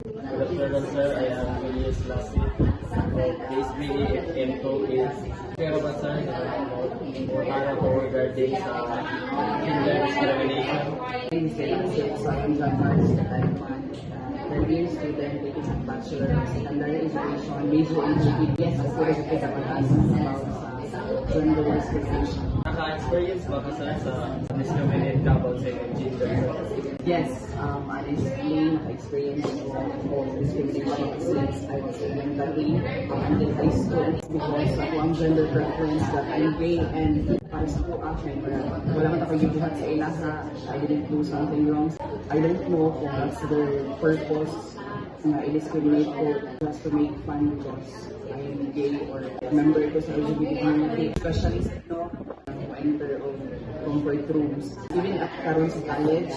Good afternoon, sir. I am Julius Lassi of SBA M2 is pero ba sir para po regarding sa gender discrimination? Sa Anjaman, third-year student taking a Bachelor of Secondary Education, major in GPPS, as well as a about gender discrimination. Naka-experience ba ka sir sa discriminate ka about sa gender? Yes, honestly, naka-experience ko of discrimination since I was elementary until high school because ako ang gender preference that I'm gay and para sa ko akin, wala man ako gibuhat sa ilaha, I didn't do something wrong. I don't know kung that's their purpose na i-discriminate ko just to make fun because I am gay or member ko sa LGBT community, especially sa enter of comfort rooms. Even at karon sa college,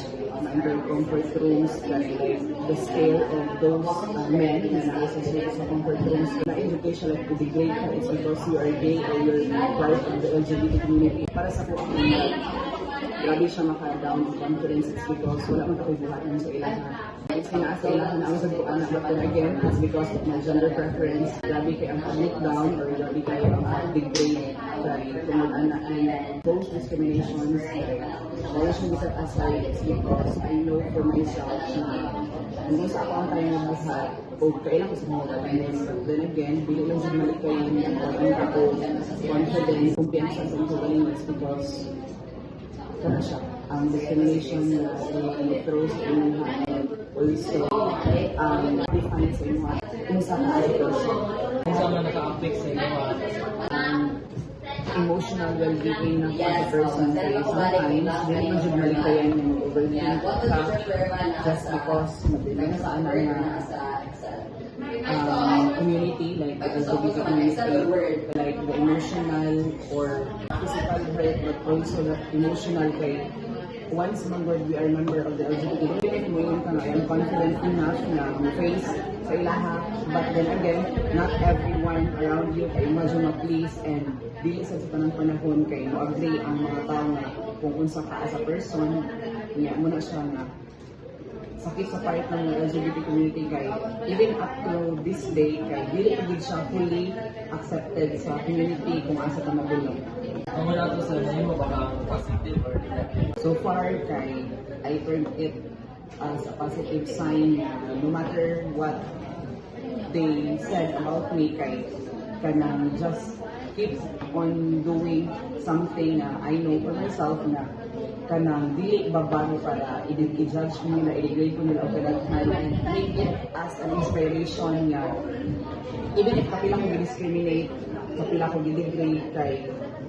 enter comfort rooms that like the scale of those men na nasa sa comfort rooms na education like to be great is because you are gay or you're part of the LGBT community. Para sa ko, grabe siya maka-down ng confidence because wala man ako buhatan sa ilaha. It's na sa ilaha na ang sagpuan na but again, it's because of my gender preference. Grabe kay ang look down or grabe kay ang degrade kay tungod anak and those discriminations wala siyang giset aside because I know for myself na kung sa ako ang tayo ng buhat o kailan ko sa mga kapatid. Then again, bili lang sa malikayin ang ako confidence, kumpiyansa sa mga kapatid because kaya siya, ang discrimination na throws in and also define sa inyo kung saan ka sa person. Kung saan man naka-affect sa inyo Emotional well-being ng the person kaya sometimes hindi mo dyan malikayan yung overthink ka just because mabiling saan na community like the LGBT community like the emotional or physical hurt but also the emotional kay once manggod we are member of the LGBT community mo yung ka I'm confident enough na face sa ilaha but then again not everyone around you kay imagine ma-please and dili sa tanang panahon kay mo-agree ang mga tao na kung unsa ka as a person niya mo na siya na sakit sa part ng LGBT community kay even up to this day kay dili gid siya fully accepted sa community kung asa ka magulong. Ang wala to sa name mo baka positive or negative. So far kay I turned it as a positive sign no matter what they said about me kay kanang just keep on doing something na I know for myself na kanang dili babago para i-judge ko nila, i-degrade ko nila o kanang and take it as an inspiration nga even if kapila ko i-discriminate, kapila ko i-degrade kay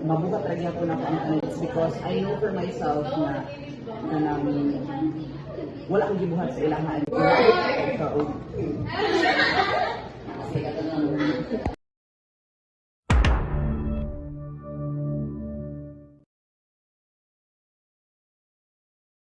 mabuhat lagi ako na confidence because I know for myself na kanang wala akong gibuhat sa ilahan.